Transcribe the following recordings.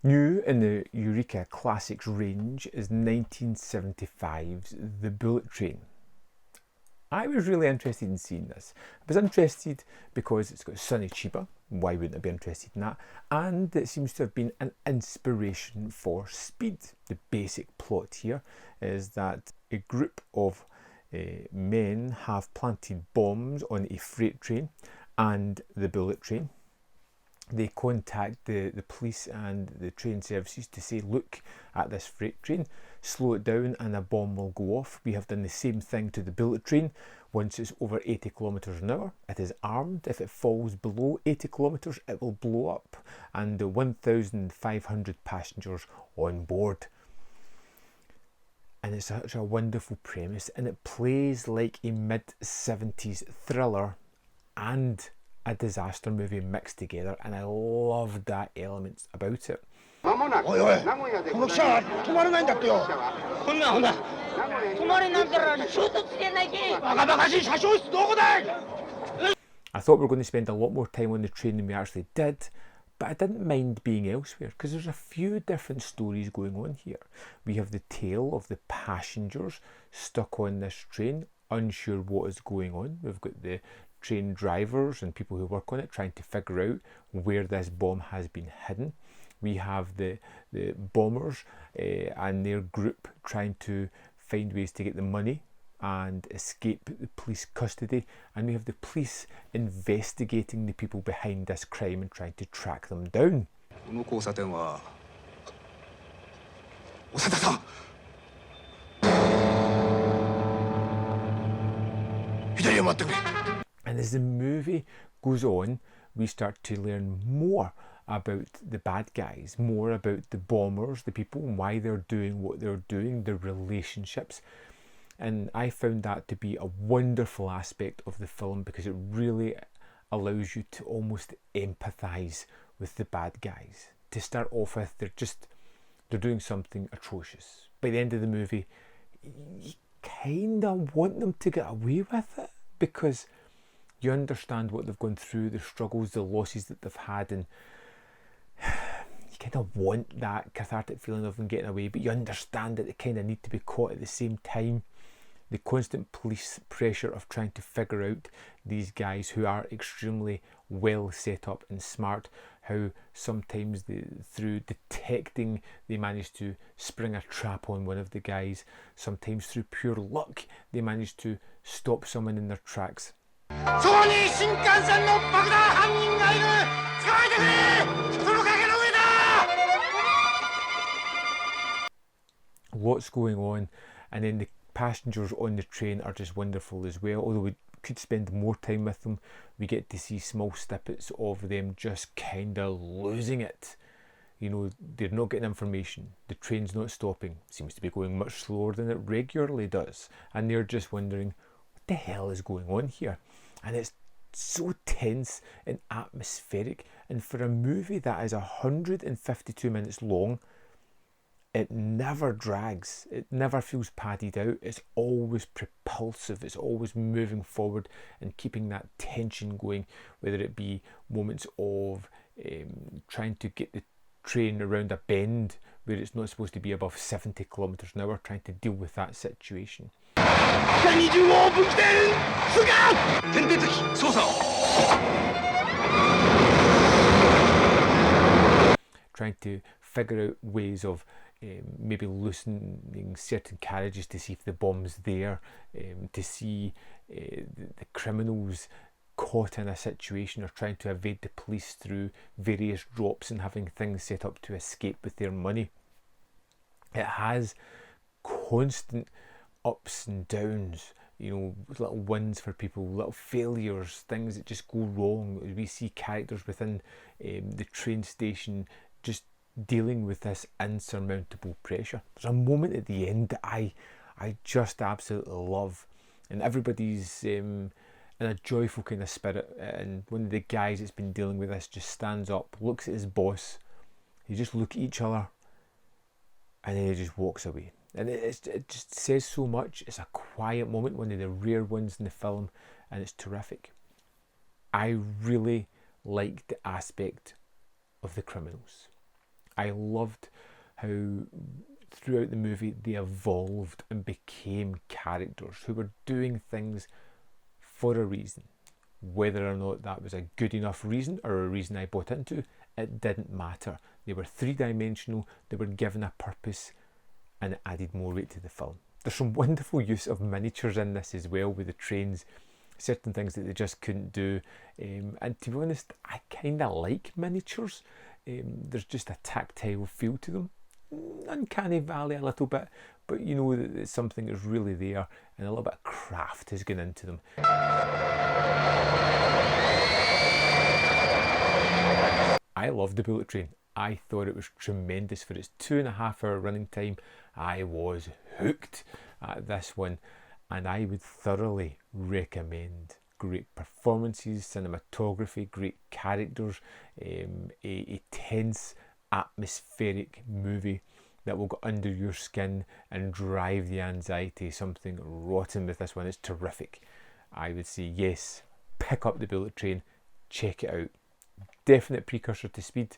New in the Eureka Classics range is 1975's The Bullet Train. I was really interested in seeing this. I was interested because it's got Sonny Chiba. Why wouldn't I be interested in that? And it seems to have been an inspiration for Speed. The basic plot here is that a group of men have planted bombs on a freight train and the bullet train. They contact the police and the train services to say, look at this freight train, slow it down and a bomb will go off. We have done the same thing to the bullet train. Once it's over 80 kilometres an hour, it is armed. If it falls below 80 kilometres, it will blow up. And the 1,500 passengers on board. And it's such a wonderful premise, and it plays like a mid-70s thriller and a disaster movie mixed together, and I love that element about it. I thought we were going to spend a lot more time on the train than we actually did, but I didn't mind being elsewhere because there's a few different stories going on here. We have the tale of the passengers stuck on this train, unsure what is going on. We've got the train drivers and people who work on it trying to figure out where this bomb has been hidden. We have the bombers and their group trying to find ways to get the money and escape the police custody, and we have the police investigating the people behind this crime and trying to track them down. And as the movie goes on, we start to learn more about the bad guys, more about the bombers, the people, and why they're doing what they're doing, their relationships. And I found that to be a wonderful aspect of the film because it really allows you to almost empathise with the bad guys. To start off with, they're doing something atrocious. By the end of the movie, you kind of want them to get away with it because you understand what they've gone through, the struggles, the losses that they've had, and you kind of want that cathartic feeling of them getting away, but you understand that they kind of need to be caught at the same time. The constant police pressure of trying to figure out these guys who are extremely well set up and smart, how sometimes through detecting they manage to spring a trap on one of the guys, sometimes through pure luck they manage to stop someone in their tracks. Shinkansen Lots going on, and then the passengers on the train are just wonderful as well. Although we could spend more time with them, we get to see small snippets of them just kind of losing it. You know, they're not getting information, the train's not stopping, seems to be going much slower than it regularly does, and they're just wondering what the hell is going on here. And it's so tense and atmospheric, and for a movie that is 152 minutes long, it never drags, it never feels padded out, it's always propulsive, it's always moving forward and keeping that tension going, whether it be moments of trying to get the train around a bend where it's not supposed to be above 70 kilometres an hour, trying to deal with that situation. Trying to figure out ways of maybe loosening certain carriages to see if the bomb's there, to see the criminals caught in a situation or trying to evade the police through various drops and having things set up to escape with their money. It has constant ups and downs, you know, little wins for people, little failures, things that just go wrong. We see characters within the train station just dealing with this insurmountable pressure. There's a moment at the end that I just absolutely love, and everybody's in a joyful kind of spirit, and one of the guys that's been dealing with this just stands up, looks at his boss, they just look at each other, and then he just walks away. And it just says so much. It's a quiet moment, one of the rare ones in the film, and it's terrific. I really like the aspect of the criminals. I loved how throughout the movie they evolved and became characters who were doing things for a reason. Whether or not that was a good enough reason or a reason I bought into, it didn't matter. They were three-dimensional, they were given a purpose, and it added more weight to the film. There's some wonderful use of miniatures in this as well with the trains, certain things that they just couldn't do. And to be honest, I kind of like miniatures. There's just a tactile feel to them. Uncanny valley a little bit, but you know that it's something that's really there and a little bit of craft has gone into them. I loved the Bullet Train. I thought it was tremendous for its 2.5 hour running time. I was hooked at this one, and I would thoroughly recommend. Great performances, cinematography, great characters, a tense, atmospheric movie that will go under your skin and drive the anxiety. Something rotten with this one. It's terrific. I would say yes, pick up the Bullet Train, check it out. Definite precursor to Speed,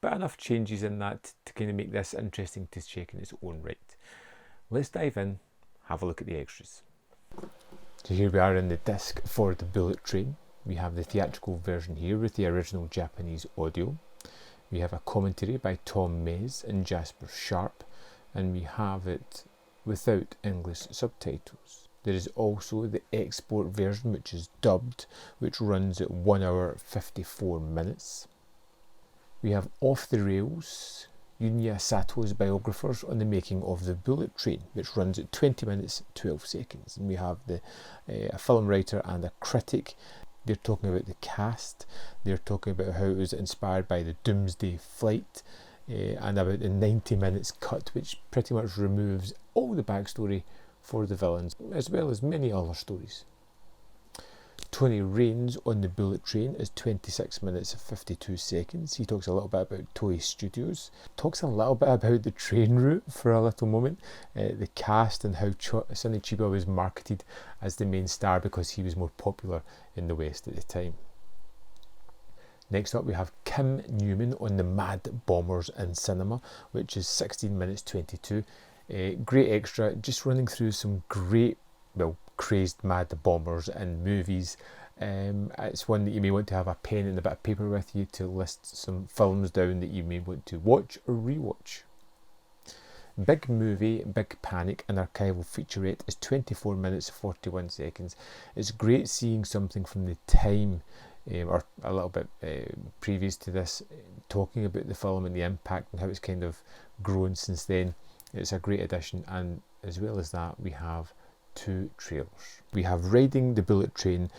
but enough changes in that to kind of make this interesting to check in its own right. Let's dive in, have a look at the extras. So here we are in the disc for the Bullet Train. We have the theatrical version here with the original Japanese audio. We have a commentary by Tom Mez and Jasper Sharp, and we have it without English subtitles. There is also the export version, which is dubbed, which runs at 1 hour 54 minutes. We have Off the Rails, Yunya Sato's biographers on the making of the Bullet Train, which runs at 20 minutes 12 seconds. And we have a film writer and a critic. They're talking about the cast, they're talking about how it was inspired by the Doomsday Flight, and about the 90 minutes cut, which pretty much removes all the backstory for the villains, as well as many other stories. Tony Raines on the Bullet Train is 26 minutes 52 seconds. He talks a little bit about Toei Studios, talks a little bit about the train route for a little moment, the cast and how Sonny Chiba was marketed as the main star because he was more popular in the West at the time. Next up we have Kim Newman on the Mad Bombers in Cinema, which is 16 minutes 22. Great extra, just running through some great, crazed mad bombers in movies. It's one that you may want to have a pen and a bit of paper with you to list some films down that you may want to watch or rewatch. Big Movie, Big Panic, an archival featurette is 24 minutes 41 seconds. It's great seeing something from the time or a little bit previous to this, talking about the film and the impact and how it's kind of grown since then. It's a great addition, and as well as that we have 2 trailers. We have Riding the Bullet Train,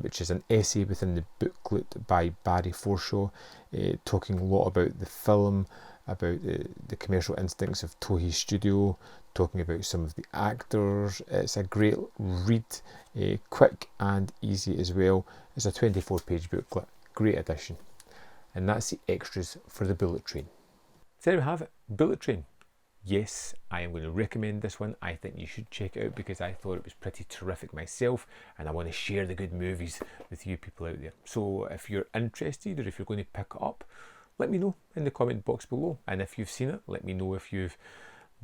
which is an essay within the booklet by Barry Forshaw, talking a lot about the film, about the commercial instincts of Toei Studio, talking about some of the actors. It's a great read, quick and easy as well. It's a 24-page booklet, great addition. And that's the extras for the Bullet Train. So there we have it, Bullet Train. Yes, I am going to recommend this one. I think you should check it out because I thought it was pretty terrific myself, and I want to share the good movies with you people out there. So if you're interested or if you're going to pick it up, let me know in the comment box below. And if you've seen it, let me know if you've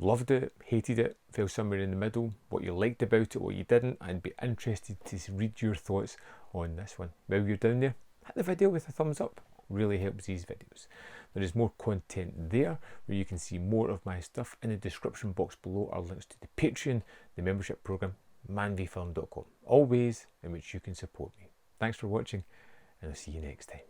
loved it, hated it, fell somewhere in the middle, what you liked about it, what you didn't. I'd be interested to read your thoughts on this one. While you're down there, hit the video with a thumbs up. Really helps these videos. There is more content there where you can see more of my stuff. In the description box below are links to the Patreon, the membership program, manvfilm.com, all ways in which you can support me. Thanks for watching, and I'll see you next time.